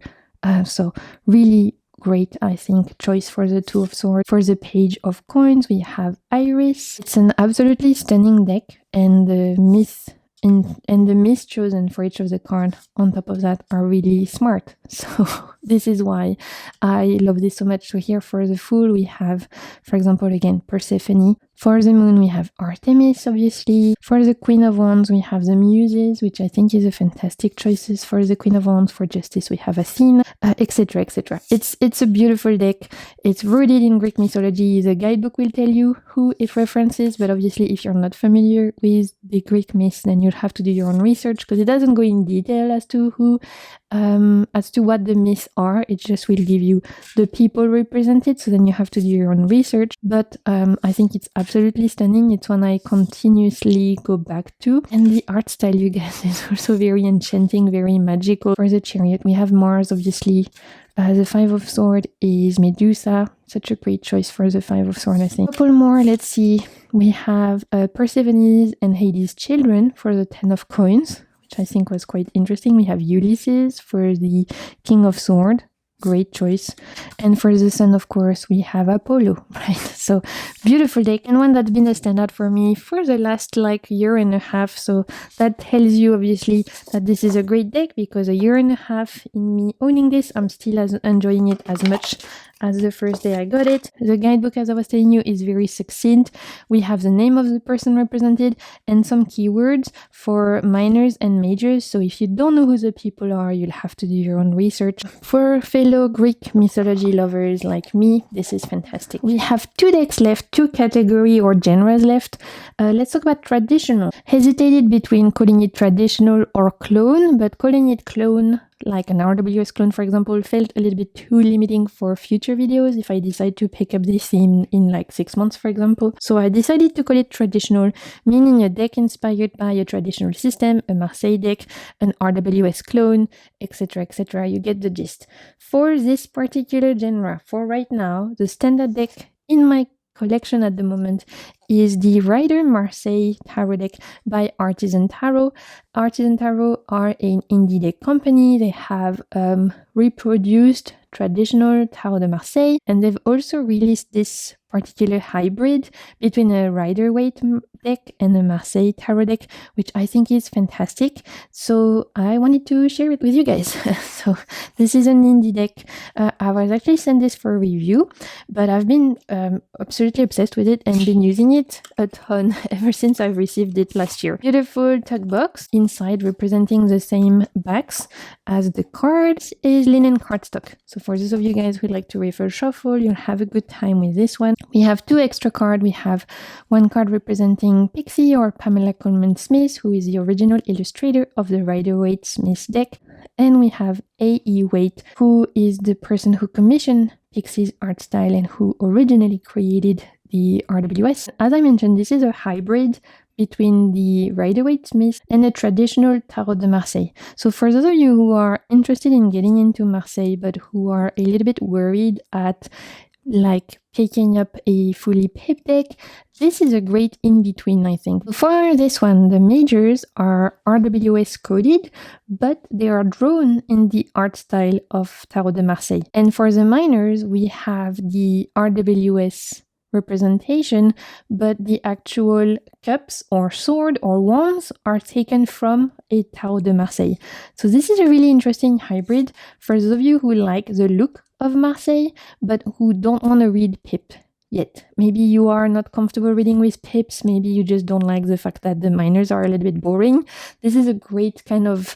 so really great, I think, choice for the Two of Swords. For the Page of Coins, we have Iris. It's an absolutely stunning deck, and the myths chosen for each of the cards on top of that are really smart. So this is why I love this so much. So here for the Fool, we have, for example, again, Persephone. For the Moon, we have Artemis, obviously. For the Queen of Wands, we have the Muses, which I think is a fantastic choice. For the Queen of Wands, for Justice, we have Athena, etc., etc. It's a beautiful deck. It's rooted in Greek mythology. The guidebook will tell you who it references, but obviously if you're not familiar with the Greek myths, then you'll have to do your own research, because it doesn't go in detail as to what the myths are. It just will give you the people represented, so then you have to do your own research. But I think it's absolutely stunning. It's one I continuously go back to, and the art style you get is also very enchanting, very magical. For the Chariot, we have Mars, obviously. The Five of Swords is Medusa. Such a great choice for the Five of Swords, I think. A couple more, let's see. We have Persephone's and Hades' children for the Ten of Coins, which I think was quite interesting. We have Ulysses for the King of Swords. Great choice. And for the Sun, of course, we have Apollo, right? So beautiful deck, and one that's been a standout for me for the last year and a half. So that tells you obviously that this is a great deck, because a year and a half in me owning this, I'm still enjoying it as much as the first day I got it. The guidebook, as I was telling you, is very succinct. We have the name of the person represented and some keywords for minors and majors. So if you don't know who the people are, you'll have to do your own research. For fellow Greek mythology lovers like me, this is fantastic. We have 2 decks left, 2 category or genres left. Let's talk about traditional. Hesitated between calling it traditional or clone, but calling it clone, like an RWS clone, for example, felt a little bit too limiting for future videos if I decide to pick up this theme in 6 months, for example. So I decided to call it traditional, meaning a deck inspired by a traditional system, a Marseille deck, an RWS clone, etc., etc. You get the gist. For this particular genre, for right now, the standard deck in my collection at the moment is the Rider Marseille Tarot deck by Artisan Tarot. Artisan Tarot are an indie deck company. They have reproduced traditional Tarot de Marseille, and they've also released this particular hybrid between a Rider-Waite deck and a Marseille Tarot deck, which I think is fantastic. So I wanted to share it with you guys. So this is an indie deck. I was actually sent this for review, but I've been absolutely obsessed with it and been using it a ton ever since I received it last year. Beautiful tug box, inside representing the same backs as the cards is linen cardstock. So for those of you guys who like to refill shuffle, you'll have a good time with this one. We have 2 extra cards. We have one card representing Pixie or Pamela Coleman Smith, who is the original illustrator of the Rider-Waite Smith deck. And we have A.E. Waite, who is the person who commissioned Pixie's art style and who originally created the RWS. As I mentioned, this is a hybrid between the Rider-Waite Smith and a traditional Tarot de Marseille. So for those of you who are interested in getting into Marseille, but who are a little bit worried at picking up a fully pip deck, this is a great in-between, I think. For this one, the majors are RWS coded, but they are drawn in the art style of Tarot de Marseille. And for the minors, we have the RWS representation, but the actual cups or sword or wands are taken from a Tarot de Marseille. So this is a really interesting hybrid for those of you who like the look of Marseille, but who don't want to read pip yet. Maybe you are not comfortable reading with pips, maybe you just don't like the fact that the minors are a little bit boring. This is a great kind of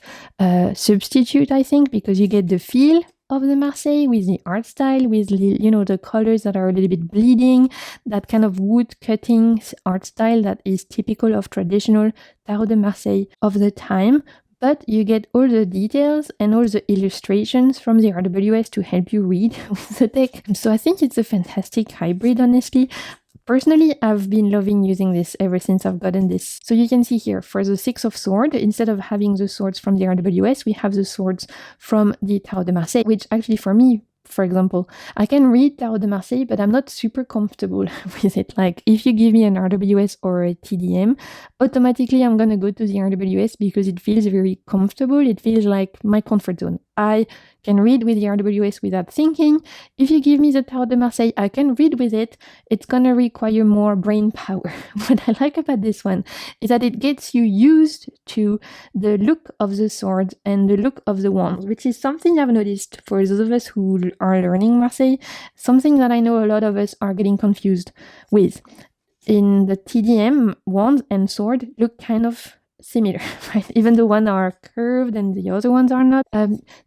substitute, I think, because you get the feel of the Marseille with the art style, with the colors that are a little bit bleeding, that kind of wood cutting art style that is typical of traditional Tarot de Marseille of the time. But you get all the details and all the illustrations from the RWS to help you read with the deck. So I think it's a fantastic hybrid, honestly. Personally, I've been loving using this ever since I've gotten this. So you can see here, for the 6 of Swords, instead of having the swords from the RWS, we have the swords from the Tarot de Marseille, which actually for me, for example, I can read Tarot de Marseille, but I'm not super comfortable with it. Like, if you give me an RWS or a TDM, automatically I'm gonna go to the RWS because it feels very comfortable. It feels like my comfort zone. I can read with the RWS without thinking. If you give me the Tarot de Marseille, I can read with it. It's gonna require more brain power. What I like about this one is that it gets you used to the look of the sword and the look of the wands, which is something I've noticed for those of us who are learning Marseille, something that I know a lot of us are getting confused with. In the TDM, wands and sword look kind of similar, right? Even the one are curved and the other ones are not.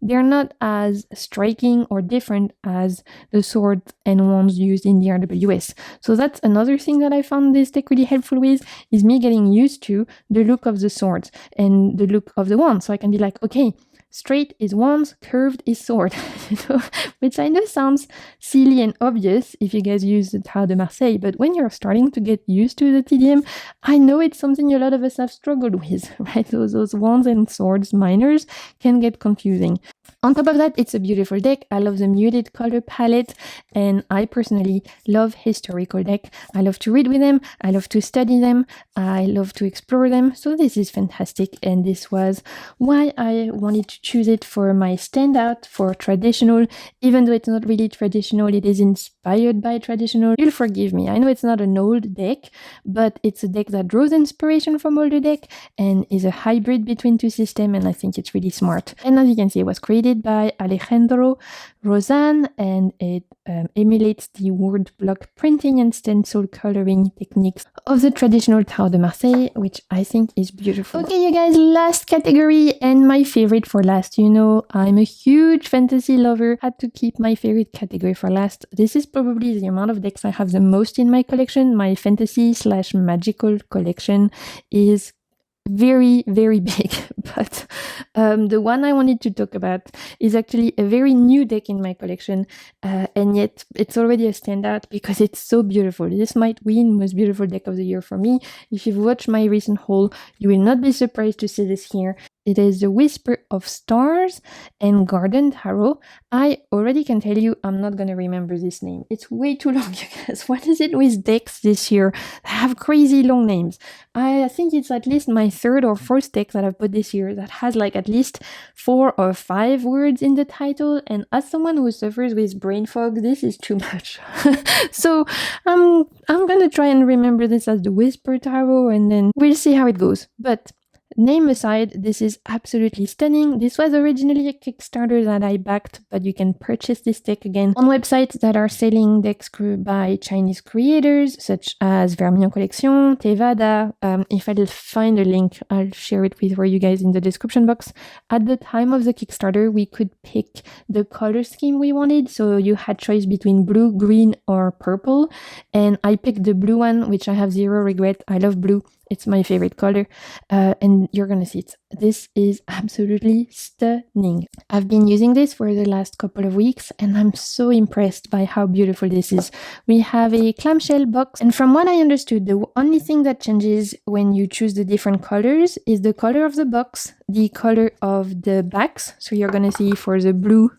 They're not as striking or different as the swords and wands used in the RWS. So that's another thing that I found this deck really helpful with, is me getting used to the look of the swords and the look of the wands. So I can be like, okay, straight is wands, curved is sword, which I know sounds silly and obvious if you guys use the Tarot de Marseille, but when you're starting to get used to the TDM, I know it's something a lot of us have struggled with, right? Those wands and swords minors can get confusing. On top of that, it's a beautiful deck. I love the muted color palette, and I personally love historical deck. I love to read with them, I love to study them, I love to explore them, so this is fantastic, and this was why I wanted to choose it for my standout for traditional. Even though it's not really traditional, it is inspired by traditional. You'll forgive me, I know it's not an old deck, but it's a deck that draws inspiration from older deck and is a hybrid between two systems, and I think it's really smart. And as you can see, it was created by Alejandro Rozan, and it emulates the word block printing and stencil coloring techniques of the traditional Tarot de Marseille, which I think is beautiful. Okay, you guys, last category, and my favorite for last. You know, I'm a huge fantasy lover. Had to keep my favorite category for last. This is probably the amount of decks I have the most in my collection. My fantasy/magical collection is very, very big, but the one I wanted to talk about is actually a very new deck in my collection, and yet it's already a standout because it's so beautiful. This might win most beautiful deck of the year for me. If you've watched my recent haul, you will not be surprised to see this here. It is the Whisper of Stars and Garden Tarot. I already can tell you I'm not going to remember this name. It's way too long, you guys. What is it with decks this year that have crazy long names? I think it's at least my third or fourth deck that I've put this year that has like at least 4 or 5 words in the title. And as someone who suffers with brain fog, this is too much. So I'm going to try and remember this as the Whisper Tarot, and then we'll see how it goes. But name aside, this is absolutely stunning. This was originally a Kickstarter that I backed, but you can purchase this deck again on websites that are selling decks by Chinese creators, such as Vermillon Collection, Tevada. If I'll find a link, I'll share it with you guys in the description box. At the time of the Kickstarter, we could pick the color scheme we wanted, so you had choice between blue, green, or purple, and I picked the blue one, which I have zero regret. I love blue. It's my favorite color, and you're gonna see it. This is absolutely stunning. I've been using this for the last couple of weeks, and I'm so impressed by how beautiful this is. We have a clamshell box, and from what I understood, the only thing that changes when you choose the different colors is the color of the box, the color of the backs. So you're gonna see for the blue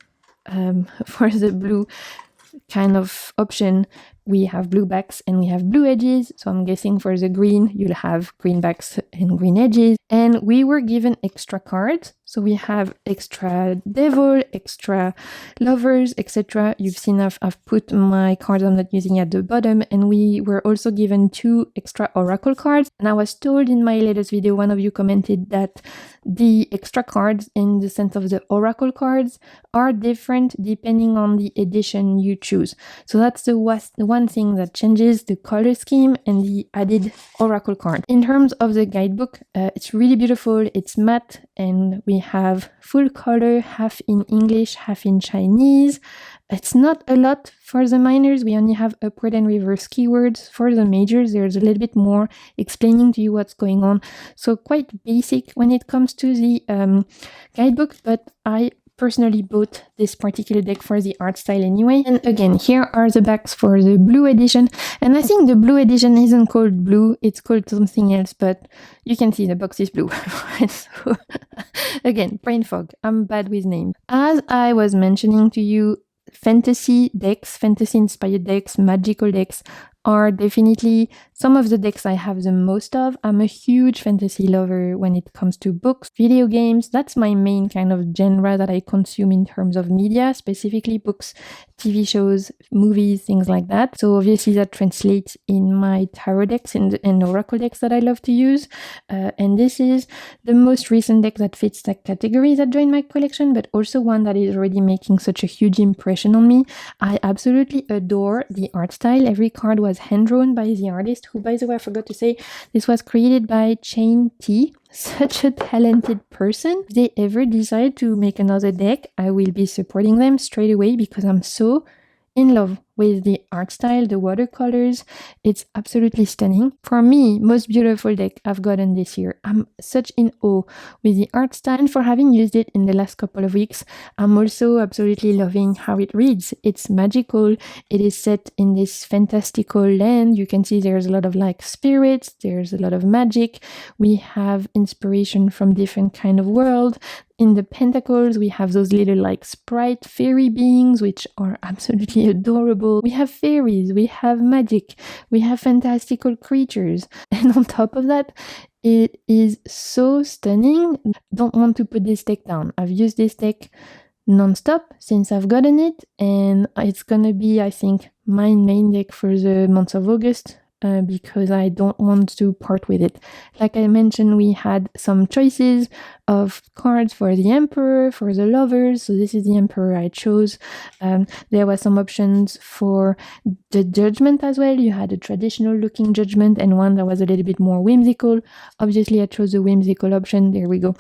kind of option, we have blue backs and we have blue edges. So I'm guessing for the green, you'll have green backs and green edges. And we were given extra cards. So we have extra devil, extra lovers, etc. You've seen I've put my cards I'm not using at the bottom, and we were also given 2 extra oracle cards. And I was told in my latest video, one of you commented that the extra cards in the sense of the oracle cards are different depending on the edition you choose. So that's the one thing that changes, the color scheme and the added oracle card. In terms of the guidebook, it's really beautiful. It's matte, and we have full color, half in English, half in Chinese. It's not a lot for the minors. We only have upward and reverse keywords. For the majors, there's a little bit more explaining to you what's going on. So quite basic when it comes to the guidebook, but I personally bought this particular deck for the art style anyway. And again, here are the backs for the blue edition. And I think the blue edition isn't called blue, it's called something else, but you can see the box is blue. So, again, brain fog. I'm bad with names. As I was mentioning to you, fantasy decks, fantasy inspired decks, magical decks are definitely some of the decks I have the most of. I'm a huge fantasy lover when it comes to books, video games. That's my main kind of genre that I consume in terms of media, specifically books, TV shows, movies, things like that. So obviously that translates in my tarot decks and oracle decks that I love to use. And this is the most recent deck that fits that category that joined my collection, but also one that is already making such a huge impression on me. I absolutely adore the art style. Every card was hand-drawn by the artist, who, by the way, I forgot to say, this was created by Chain T. Such a talented person. If they ever decide to make another deck, I will be supporting them straight away because I'm so in love with the art style, the watercolors. It's absolutely stunning. For me, most beautiful deck I've gotten this year. I'm such in awe with the art style, and for having used it in the last couple of weeks, I'm also absolutely loving how it reads. It's magical. It is set in this fantastical land. You can see there's a lot of like spirits, there's a lot of magic. We have inspiration from different kind of world. In the pentacles, we have those little like sprite fairy beings, which are absolutely adorable. We have fairies, we have magic, we have fantastical creatures. And on top of that, it is so stunning. Don't want to put this deck down. I've used this deck non-stop since I've gotten it, and it's gonna be, I think, my main deck for the month of August. Because I don't want to part with it. Like I mentioned, we had some choices of cards for the Emperor, for the Lovers. So this is the Emperor I chose. There were some options for the Judgment as well. You had a traditional looking Judgment and one that was a little bit more whimsical. Obviously, I chose the whimsical option. There we go.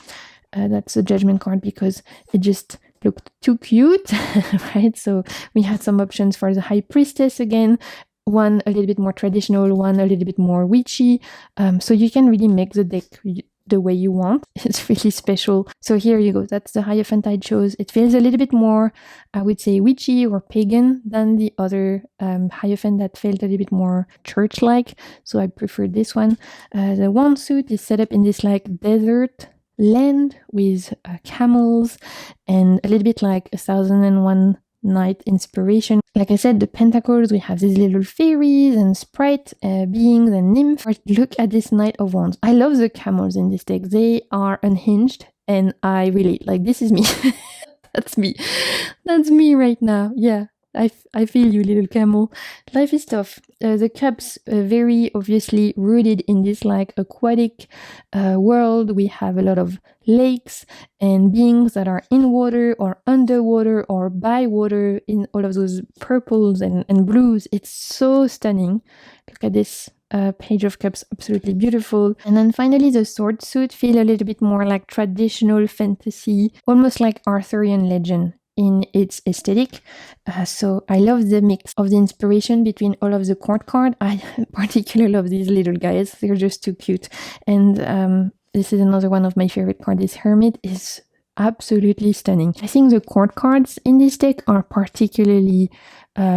That's a Judgment card because it just looked too cute, right? So we had some options for the High Priestess again. One a little bit more traditional, one a little bit more witchy. So you can really make the deck the way you want. It's really special. So here you go. That's the Hierophant I chose. It feels a little bit more, I would say, witchy or pagan than the other Hierophant that felt a little bit more church-like. So I prefer this one. The wand suit is set up in this like desert land with camels and a little bit like 1001 Night inspiration. Like I said, the pentacles, we have these little fairies and sprite beings and nymphs. Look at this Knight of Wands. I love the camels in this deck. They are unhinged and I relate. Like, this is me. That's me. That's me right now. Yeah. I feel you, little camel. Life is tough. The cups very obviously rooted in this like aquatic world. We have a lot of lakes and beings that are in water or underwater or by water in all of those purples and blues. It's so stunning. Look at this Page of Cups, absolutely beautiful. And then finally the sword suit feel a little bit more like traditional fantasy, almost like Arthurian legend in its aesthetic. So I love the mix of the inspiration between all of the court card. I particularly love these little guys. They're just too cute. And this is another one of my favorite cards. This Hermit is absolutely stunning. I think the court cards in this deck are particularly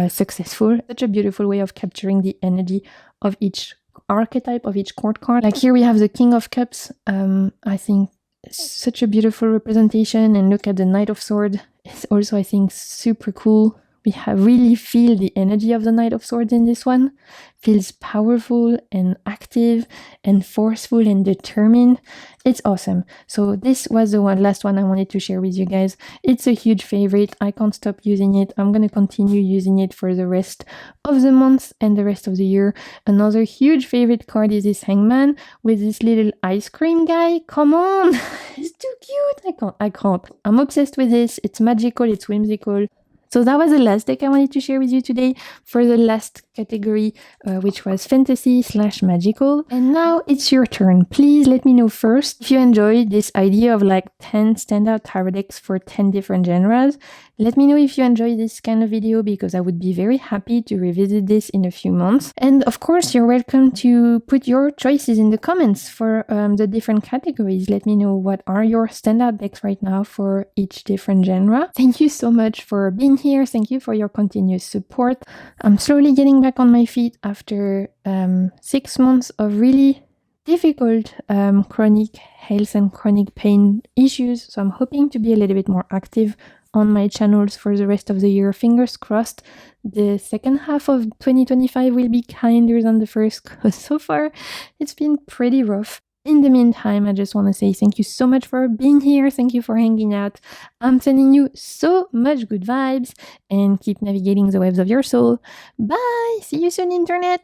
successful. Such a beautiful way of capturing the energy of each archetype, of each court card. Like here we have the King of Cups. I think such a beautiful representation, and look at the Knight of Swords. It's also, I think, super cool. We have really feel the energy of the Knight of Swords in this one. Feels powerful and active and forceful and determined. It's awesome. So this was the last one I wanted to share with you guys. It's a huge favorite. I can't stop using it. I'm going to continue using it for the rest of the month and the rest of the year. Another huge favorite card is this Hangman with this little ice cream guy. Come on! It's too cute. I can't. I'm obsessed with this. It's magical. It's whimsical. So that was the last deck I wanted to share with you today. For the last category, which was fantasy/magical. And now it's your turn. Please let me know first if you enjoyed this idea of like 10 standout tarot decks for 10 different genres. Let me know if you enjoy this kind of video, because I would be very happy to revisit this in a few months. And of course, you're welcome to put your choices in the comments for the different categories. Let me know what are your standout decks right now for each different genre. Thank you so much for being here. Thank you for your continuous support. I'm slowly getting back on my feet after 6 months of really difficult chronic health and chronic pain issues. So I'm hoping to be a little bit more active on my channels for the rest of the year. Fingers crossed the second half of 2025 will be kinder than the first, because so far it's been pretty rough. In the meantime, I just want to say thank you so much for being here. Thank you for hanging out. I'm sending you so much good vibes, and keep navigating the waves of your soul. Bye! See you soon, Internet!